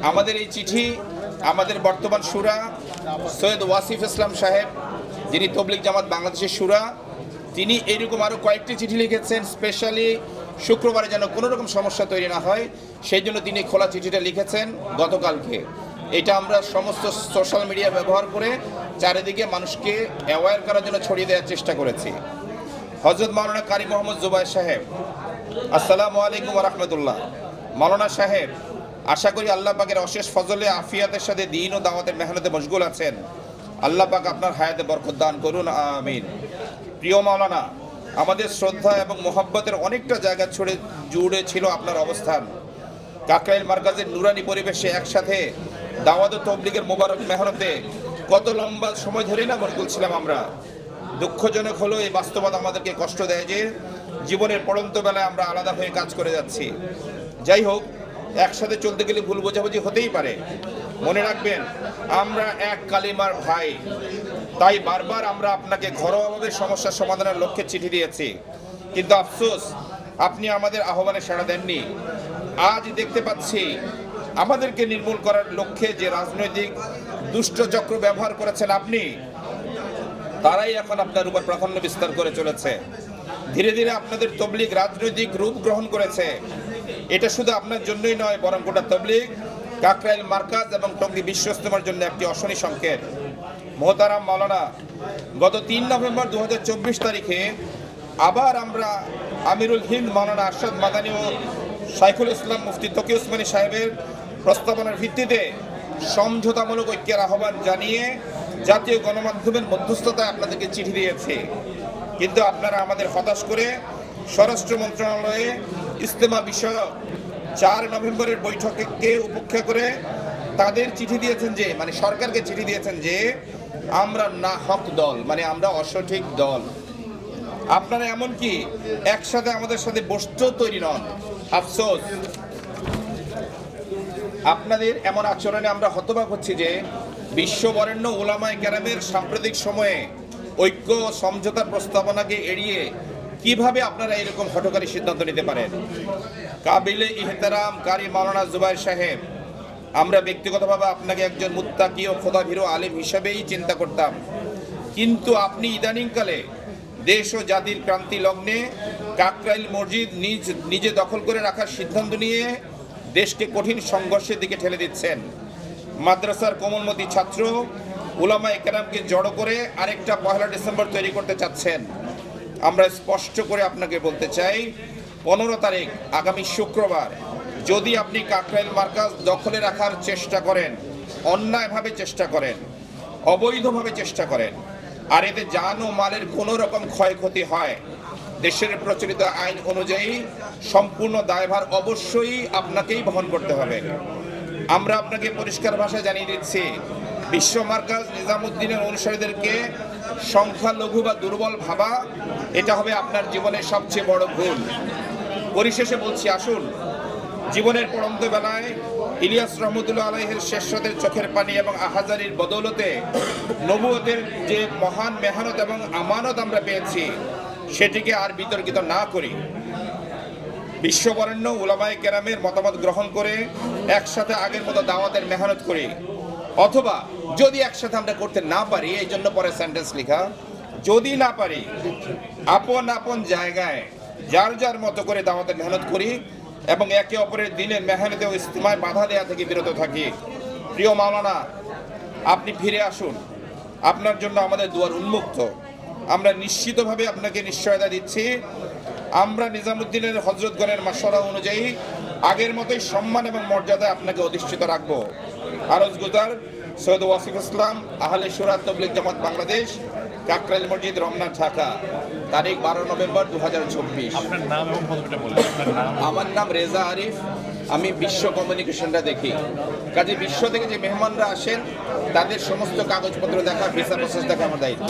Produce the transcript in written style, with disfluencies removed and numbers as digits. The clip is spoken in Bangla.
আমাদের এই চিঠি আমাদের বর্তমান শুরা সৈয়দ ওয়াসিফ ইসলাম সাহেব, যিনি তবলিগ জামাত বাংলাদেশের শুরা, তিনি এইরকম আরও কয়েকটি চিঠি লিখেছেন স্পেশালি শুক্রবারে যেন কোনো রকম সমস্যা তৈরি না হয় সেই জন্য তিনি খোলা চিঠিটা লিখেছেন গতকালকে। এটা আমরা সমস্ত সোশ্যাল মিডিয়া ব্যবহার করে চারিদিকে মানুষকে অ্যাওয়্যার করার জন্য ছড়িয়ে দেওয়ার চেষ্টা করেছি। হযরত মাওলানা কারি মোহাম্মদ জুবায়ের সাহেব, আসসালামু আলাইকুম ওয়া রাহমাতুল্লাহ। মাওলানা সাহেব, আশা করি আল্লাহ পাকের অশেষ ফজলে আফিয়াতের সাথে দিন ও দাওয়াতের মেহনতে মশগুল আছেন। আল্লাহ পাক আপনার হায়াতে বরকত দান করুন, আমিন। প্রিয় মাওলানা, আমাদের শ্রদ্ধা এবং মোহাব্বতের অনেকটা জায়গা জুড়ে ছিল আপনার অবস্থান। কাকরাইল মার্কাজের নুরানি পরিবেশে একসাথে দাওয়াত ও তবলিগের মোবারক মেহনতে কত লম্বা সময় ধরেই না মশগুল ছিলাম আমরা। দুঃখজনক হলো এই বাস্তবতা আমাদেরকে কষ্ট দেয় যে জীবনের পড়ন্ত বেলায় আমরা আলাদা হয়ে কাজ করে যাচ্ছি। যাই হোক, একসাথে চলতে গেলে ভুল বোঝাবুঝি হতেই পারে। মনে রাখবেন, আমরা এক কালিমার ভাই, তাই বারবার আমরা আপনাকে ঘরোয়াভাবে সমস্যার সমাধানের লক্ষ্যে চিঠি দিয়েছি, কিন্তু আফসোস আপনি আমাদের আহ্বানে সাড়া দেননি। আজ দেখতে পাচ্ছি আমাদেরকে নির্মূল করার লক্ষ্যে যে রাজনৈতিক দুষ্ট চক্র ব্যবহার করেছেন আপনি, তারাই এখন আপনার উপর প্রাধান্য বিস্তার করে চলেছে। ধীরে ধীরে আপনাদের তবলিগ রাজনৈতিক রূপ গ্রহণ করেছে। এটা শুধু আপনার জন্যই নয়, বরং গোটা তবলিগ, কাকরাইল মার্কাজ এবং টঙ্গী বিশ্ব ইজতেমার জন্য একটি অশনি সংকেত। মোহতারাম মাওলানা, গত 3 নভেম্বর 2024 তারিখে আবার আমরা আমিরুল হিন্দ মাওলানা আরশাদ মাদানী ও শাইখুল ইসলাম মুফতি তকি উসমানী সাহেবের প্রস্তাবনার ভিত্তিতে সমঝোতামূলক ঐক্যের আহ্বান জানিয়ে জাতীয় গণমাধ্যমের মধ্যস্থতায় আপনাদেরকে চিঠি দিয়েছি, কিন্তু আপনারা আমাদের হতাশ করে স্বরাষ্ট্র মন্ত্রণালয়ে ইজতেমা বিষয়ক 4 নভেম্বরের বৈঠককে উপেক্ষা করে তাদের চিঠি দিয়েছেন যে, মানে সরকারকে চিঠি দিয়েছেন যে আমরা না হক দল, মানে আমরা অসঠিক দল। আপনারা এমনকি একসাথে আমাদের সাথে বসতেও তৈরি নন। আফসোস, আপনাদের এমন আচরণে আমরা হতবাক হচ্ছি যে বিশ্ববরেণ্য উলামায়ে কেরামের সাম্প্রতিক সময়ে ঐক্য সমঝোতার প্রস্তাবনাকে এড়িয়ে কিভাবে আপনারা এরকম হঠকারী সিদ্ধান্ত নিতে পারেন। কাবিলে ইহতারাম কারি মাওলানা জুবায়ের সাহেব, আমরা ব্যক্তিগতভাবে আপনাকে একজন মুত্তাকি ও খোদাভীরু আলিম হিসেবেই চিন্তা করতাম, কিন্তু আপনি ইদানিংকালে দেশ ও জাতির ক্রান্তি লগ্নে কাকরাইল মসজিদ নিজে দখল করে রাখার সিদ্ধান্ত নিয়ে দেশকে কঠিন সংঘর্ষের দিকে ঠেলে দিচ্ছেন। মাদ্রাসার কোমলমতি ছাত্র উলামায়ে কেরামকে জড়ো করে আরেকটা 1 ডিসেম্বর তৈরি করতে চাচ্ছেন। আমরা স্পষ্ট করে আপনাকে বলতে চাই, 15 তারিখ আগামী শুক্রবার যদি আপনি কাকরাইল মার্কাজ দখলে রাখার চেষ্টা করেন, অন্যায়ভাবে চেষ্টা করেন, অবৈধভাবে চেষ্টা করেন, আর এতে জান ও মালের কোনো রকম ক্ষয়ক্ষতি হয়, দেশের প্রচলিত আইন অনুযায়ী সম্পূর্ণ দায়ভার অবশ্যই আপনাকেই বহন করতে হবে। আমরা আপনাকে পরিষ্কার ভাষায় জানিয়ে দিচ্ছি, বিশ্ব মার্কাজ নিজামুদ্দিনের অনুসারীদেরকে সংখ্যালঘু বা দুর্বল ভাবা, এটা হবে আপনার জীবনের সবচেয়ে বড় ভুল। পরিশেষে বলছি, আসুন জীবনের পড়ন্ত বেলায় ইলিয়াস রহমতুল্লাহ আলাইহির শেষদের চোখের পানি এবং আহাজারির বদৌলতে নবুয়তের যে মহান মেহনত এবং আমানত আমরা পেয়েছি, সেটিকে আর বিতর্কিত না করি। বিশ্ববরেণ্য উলামায়ে কেরামের মতামত গ্রহণ করে একসাথে আগের মতো দাওয়াতের মেহনত করি, অথবা যদি একসাথে আমরা করতে না পারি, এই জন্য পরে সেন্টেন্স লেখা, যদি না পারি আপন আপন জায়গায় যার যার মতো করে দাওয়াতের মেহনত করি এবং একে অপরের দিনের মেহনতে ও ইজতিমায় বাধা দেওয়া থেকে বিরত থাকি। প্রিয় মাওলানা, আপনি ফিরে আসুন, আপনার জন্য আমাদের দুয়ার উন্মুক্ত। আমরা নিশ্চিতভাবে আপনাকে নিশ্চয়তা দিচ্ছি, আমরা নিজামুদ্দিনের হযরতগণের মাশওয়ারা অনুযায়ী আগের মতোই সম্মান এবং মর্যাদায় আপনাকে অধিষ্ঠিত রাখব। আরজগুজার সৈয়দ ওয়াসিফ ইসলাম, আহলে শুরা তবলিগ জামাত বাংলাদেশ, কাকরাইল মসজিদ, রমনা, ঢাকা। তারিখ 12 নভেম্বর 2024। আপনার নাম এবং পদবিটা বলুন। আমার নাম রেজা আরিফ, আমি বিশ্ব কমিউনিকেশনটা দেখি। কাজে বিশ্ব থেকে যে মেহমানরা আসেন তাদের সমস্ত কাগজপত্র দেখা, ভিসা প্রসেস দেখা আমার দায়িত্ব।